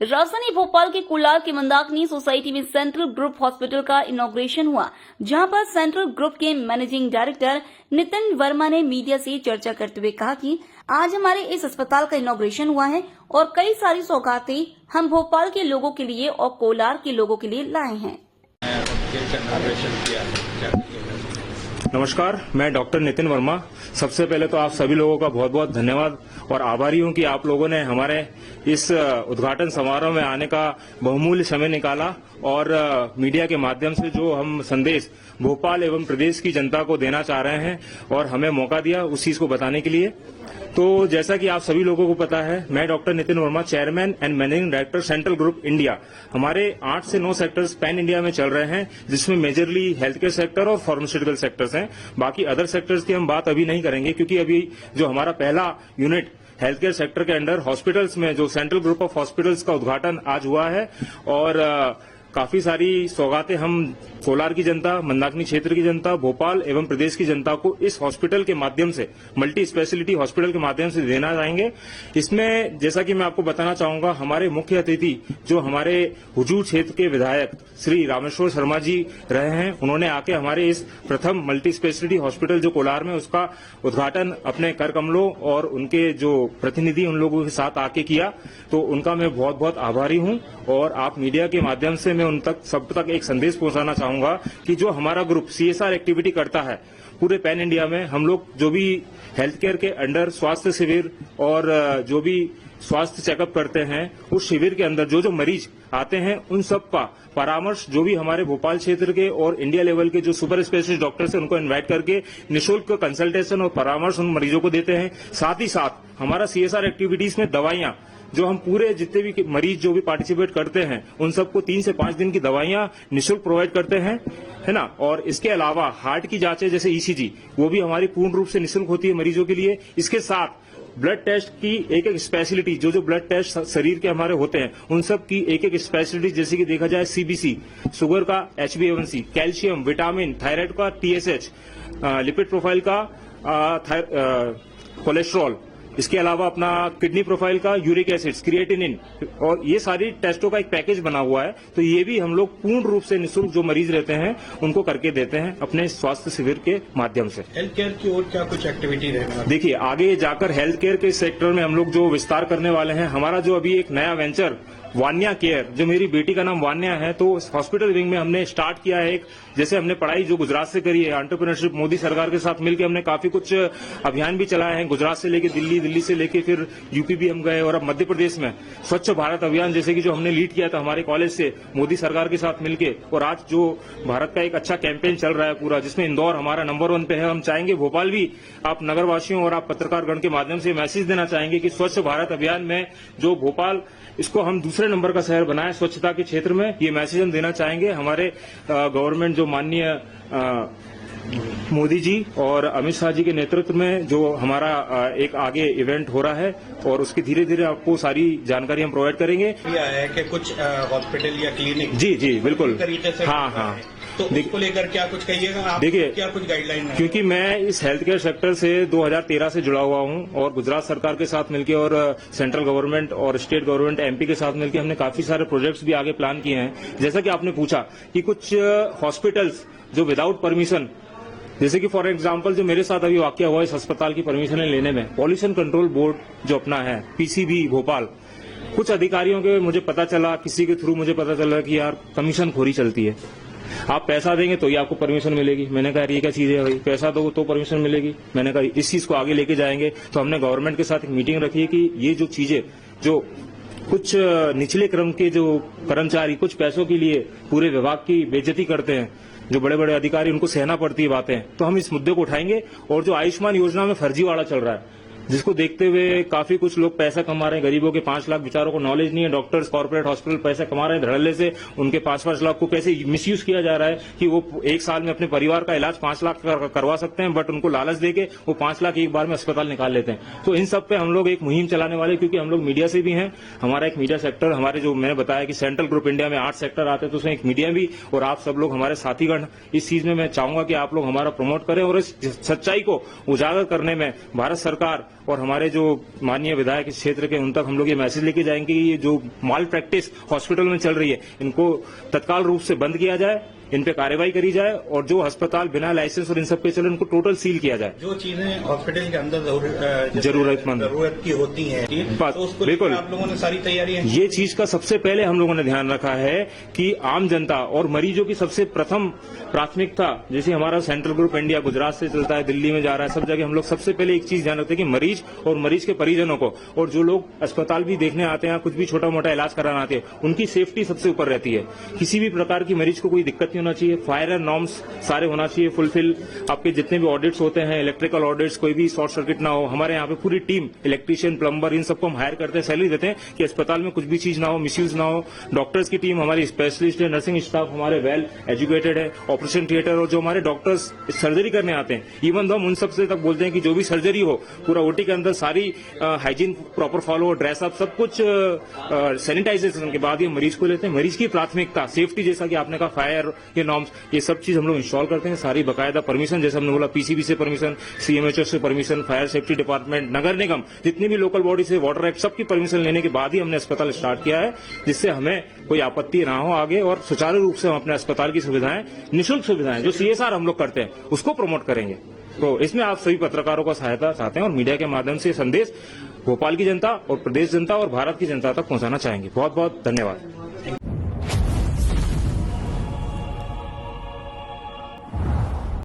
राजधानी भोपाल के कोलार के मंदाकिनी सोसाइटी में सेंट्रल ग्रुप हॉस्पिटल का इनॉग्रेशन हुआ, जहां पर सेंट्रल ग्रुप के मैनेजिंग डायरेक्टर नितिन वर्मा ने मीडिया से चर्चा करते हुए कहा कि आज हमारे इस अस्पताल का इनॉग्रेशन हुआ है और कई सारी सौगातें हम भोपाल के लोगों के लिए और कोलार के लोगों के लिए लाए हैं। नमस्कार, मैं डॉक्टर नितिन वर्मा। सबसे पहले तो आप सभी लोगों का बहुत बहुत धन्यवाद और आभारी हूं कि आप लोगों ने हमारे इस उद्घाटन समारोह में आने का बहुमूल्य समय निकाला और मीडिया के माध्यम से जो हम संदेश भोपाल एवं प्रदेश की जनता को देना चाह रहे हैं और हमें मौका दिया उस चीज को बताने के लिए। तो जैसा कि आप सभी लोगों को पता है, मैं doctor Nitin Verma, chairman and managing director central group India. हमारे 8 से 9 सेक्टर्स पैन इंडिया में चल रहे हैं, जिसमें मेजरली हेल्थ केयर सेक्टर और फार्मास्यूटिकल सेक्टर्स हैं। बाकी अदर सेक्टर्स की हम बात अभी नहीं करेंगे, क्योंकि अभी जो हमारा पहला यूनिट हेल्थ केयर सेक्टर के अंडर हॉस्पिटल्स में जो सेंट्रल ग्रुप ऑफ हॉस्पिटल्स का उद्घाटन आज हुआ है और काफी सारी सौगातें हम कोलार की जनता, मंदाकिनी क्षेत्र की जनता, भोपाल एवं प्रदेश की जनता को इस हॉस्पिटल के माध्यम से, मल्टी स्पेशलिटी हॉस्पिटल के माध्यम से देना चाहेंगे। इसमें जैसा कि मैं आपको बताना चाहूंगा, हमारे मुख्य अतिथि जो हमारे हुजूर क्षेत्र के विधायक श्री रामेश्वर शर्मा जी रहे हैं, उन्होंने आके हमारे इस प्रथम मल्टी स्पेशलिटी हॉस्पिटल जो कोलार में, उसका उद्घाटन अपने कर कमलों और उनके जो प्रतिनिधि उन लोगों के साथ आके किया। तो उनका मैं बहुत बहुत आभारी हूं और आप मीडिया के माध्यम से मैं उन तक सब तक एक संदेश पहुंचाना चाहूंगा कि जो हमारा ग्रुप सीएसआर एक्टिविटी करता है पूरे पैन इंडिया में, हम लोग जो भी हेल्थ केयर के अंडर स्वास्थ्य शिविर और जो भी स्वास्थ्य चेकअप करते हैं, उस शिविर के अंदर जो जो मरीज आते हैं उन सब का परामर्श जो भी हमारे भोपाल क्षेत्र के और इंडिया लेवल के जो सुपर स्पेशलिस्ट डॉक्टर्स हैं, उनको इनवाइट करके निःशुल्क कंसल्टेशन और परामर्श उन मरीजों को देते हैं। साथ ही साथ हमारा सीएसआर एक्टिविटीज में दवाइयां जो हम पूरे जितने भी मरीज जो भी पार्टिसिपेट करते हैं उन सबको 3 से 5 दिन की दवाइयां निःशुल्क प्रोवाइड करते हैं, है ना। और इसके अलावा हार्ट की जांचें जैसे ईसीजी, वो भी हमारी पूर्ण रूप से निःशुल्क होती है मरीजों के लिए। इसके साथ ब्लड टेस्ट की एक एक स्पेशलिटी, जो जो ब्लड टेस्ट शरीर के हमारे होते हैं उन सब की एक एक स्पेशलिटी, जैसे कि देखा जाए सीबीसी, शुगर का HbA1c, कैल्शियम, विटामिन, थायराइड का TSH, लिपिड प्रोफाइल का कोलेस्ट्रॉल, इसके अलावा अपना किडनी प्रोफाइल का यूरिक एसिड, क्रिएटिनिन, और ये सारी टेस्टों का एक पैकेज बना हुआ है। तो ये भी हम लोग पूर्ण रूप से निःशुल्क जो मरीज रहते हैं उनको करके देते हैं अपने स्वास्थ्य शिविर के माध्यम से। हेल्थ केयर की और क्या कुछ एक्टिविटी रहेगा? देखिए, आगे जाकर हेल्थ केयर के सेक्टर में हम लोग जो विस्तार करने वाले हैं, हमारा जो अभी एक नया वेंचर वान्या केयर, जो मेरी बेटी का नाम वान्या है, तो हॉस्पिटल विंग में हमने स्टार्ट किया है। एक जैसे हमने पढ़ाई जो गुजरात से करी है, एंटरप्रेन्योरशिप, मोदी सरकार के साथ मिलकर हमने काफी कुछ अभियान भी चलाए हैं, गुजरात से लेके दिल्ली, दिल्ली से लेके फिर यूपी भी हम गए, और अब मध्य प्रदेश में स्वच्छ भारत अभियान जैसे कि जो हमने लीड किया था हमारे कॉलेज से मोदी सरकार के साथ मिलकर, और आज जो भारत का एक अच्छा कैंपेन चल रहा है पूरा, जिसमें इंदौर हमारा नंबर 1 पे है। हम चाहेंगे भोपाल भी, आप नगरवासियों और आप पत्रकारगण के माध्यम से मैसेज देना चाहेंगे कि स्वच्छ भारत अभियान में जो भोपाल, इसको हम दूसरे नंबर का शहर बनाए स्वच्छता के क्षेत्र में, ये मैसेज हम देना चाहेंगे। हमारे गवर्नमेंट जो माननीय मोदी जी और अमित शाह जी के नेतृत्व में जो हमारा एक आगे इवेंट हो रहा है, और उसकी धीरे धीरे आपको सारी जानकारी हम प्रोवाइड करेंगे। यह है कि कुछ हॉस्पिटल या क्लिनिक, जी बिल्कुल, हाँ, तो उसको लेकर क्या कुछ कहिएगा आप? देखिए, क्या कुछ गाइडलाइन है? क्योंकि मैं इस हेल्थ केयर सेक्टर से 2013 से जुड़ा हुआ हूं और गुजरात सरकार के साथ मिलकर और सेंट्रल गवर्नमेंट और स्टेट गवर्नमेंट MP के साथ मिलकर हमने काफी सारे प्रोजेक्ट्स भी आगे प्लान किए हैं। जैसा कि आपने पूछा कि कुछ हॉस्पिटल्स जो विदाउट परमिशन, जैसे कि फॉर एग्जाम्पल जो मेरे साथ अभी वाकया हुआ इस अस्पताल की परमिशन लेने में, पॉल्यूशन कंट्रोल बोर्ड जो अपना है PCB भोपाल, कुछ अधिकारियों के मुझे पता चला, किसी के थ्रू मुझे पता चला कि यार कमीशन खोरी चलती है, आप पैसा देंगे तो ही आपको परमिशन मिलेगी। मैंने कहा ये क्या चीज है भाई, पैसा दो तो परमिशन मिलेगी। मैंने कहा इस चीज को आगे लेके जाएंगे। तो हमने गवर्नमेंट के साथ एक मीटिंग रखी है कि ये जो चीजें, जो कुछ निचले क्रम के जो कर्मचारी कुछ पैसों के लिए पूरे विभाग की बेइज्जती करते हैं, जो बड़े बड़े अधिकारी, उनको सहना पड़ती है बातें, तो हम इस मुद्दे को उठाएंगे। और जो आयुष्मान योजना में फर्जीवाड़ा चल रहा है, जिसको देखते हुए काफी कुछ लोग पैसा कमा रहे हैं, गरीबों के 5 लाख बेचारों को नॉलेज नहीं है, डॉक्टर्स, कॉर्पोरेट हॉस्पिटल पैसा कमा रहे हैं धड़ल्ले से, उनके 5-5 लाख को कैसे मिसयूज किया जा रहा है कि वो एक साल में अपने परिवार का इलाज 5 लाख करवा सकते हैं, बट उनको लालच देके वो 5 लाख एक बार में अस्पताल निकाल लेते हैं। तो इन सब पे हम लोग एक मुहिम चलाने वाले, क्योंकि हम लोग मीडिया से भी हैं, हमारा एक मीडिया सेक्टर, हमारे जो मैंने बताया कि सेंट्रल ग्रुप इंडिया में 8 सेक्टर आते हैं, तो उसमें एक मीडिया भी, और आप सब लोग हमारे साथीगण, इस चीज में मैं चाहूंगा कि आप लोग हमारा प्रमोट करें और इस सच्चाई को उजागर करने में भारत सरकार और हमारे जो माननीय विधायक इस क्षेत्र के उन तक हम लोग ये मैसेज लेके जाएंगे कि ये जो माल प्रैक्टिस हॉस्पिटल में चल रही है इनको तत्काल रूप से बंद किया जाए, इन पे कार्रवाई करी जाए और जो अस्पताल बिना लाइसेंस और इन सब पे चले उनको टोटल सील किया जाए। जो चीजें हॉस्पिटल के अंदर जरूरत की होती हैं, बात तो उसको बिल्कुल लेकर आप लोगों ने सारी तैयारियां ये चीज का सबसे पहले हम लोगों ने ध्यान रखा है कि आम जनता और मरीजों की सबसे प्रथम प्राथमिकता, जैसे हमारा सेंट्रल ग्रुप इंडिया गुजरात से चलता है, दिल्ली में जा रहा है, सब जगह हम लोग सबसे पहले एक चीज ध्यान रखते हैं कि मरीज और मरीज के परिजनों को और जो लोग अस्पताल भी देखने आते हैं, कुछ भी छोटा मोटा इलाज कराना आते हैं, उनकी सेफ्टी सबसे ऊपर रहती है। किसी भी प्रकार की मरीज को कोई दिक्कत नहीं होना चाहिए। फायर एंड नॉर्म्स सारे होना चाहिए फुलफिल। आपके जितने भी ऑडिट्स होते हैं, इलेक्ट्रिकल ऑडिट्स, कोई भी शॉर्ट सर्किट ना हो। हमारे यहाँ पे पूरी टीम, इलेक्ट्रीशियन, प्लम्बर, इन सबको हम हायर करते हैं, सैलरी देते हैं कि अस्पताल में कुछ भी चीज ना हो, मिसयूज ना हो। डॉक्टर्स की टीम हमारी स्पेशलिस्ट है, नर्सिंग स्टाफ हमारे वेल एजुकेटेड है, ऑपरेशन थिएटर और जो हमारे डॉक्टर्स सर्जरी करने आते हैं, इवन हम उन सबसे तक बोलते हैं कि जो भी सर्जरी हो पूरा ओटी के अंदर सारी हाइजीन प्रॉपर फॉलो, ड्रेसअप, सब कुछ सैनिटाइजेशन के बाद ये मरीज को लेते हैं। मरीज की प्राथमिकता सेफ्टी, जैसा कि आपने कहा फायर के नॉर्म्स, ये सब चीज हम लोग इंस्टॉल करते हैं। सारी बकायदा परमिशन, जैसे हमने बोला पीसीबी से परमिशन, सीएमएचओ से परमिशन, फायर सेफ्टी डिपार्टमेंट, नगर निगम, जितनी भी लोकल बॉडी से, वाटर एक्ट, सबकी परमिशन लेने के बाद ही हमने अस्पताल स्टार्ट किया है, जिससे हमें कोई आपत्ति ना हो आगे और सुचारू रूप से हम अपने अस्पताल की सुविधाएं, निःशुल्क सुविधाएं जो सीएसआर हम लोग करते हैं उसको प्रमोट करेंगे। तो इसमें आप सभी पत्रकारों का सहायता चाहते हैं और मीडिया के माध्यम से संदेश भोपाल की जनता और प्रदेश जनता और भारत की जनता तक पहुंचाना चाहेंगे। बहुत बहुत धन्यवाद।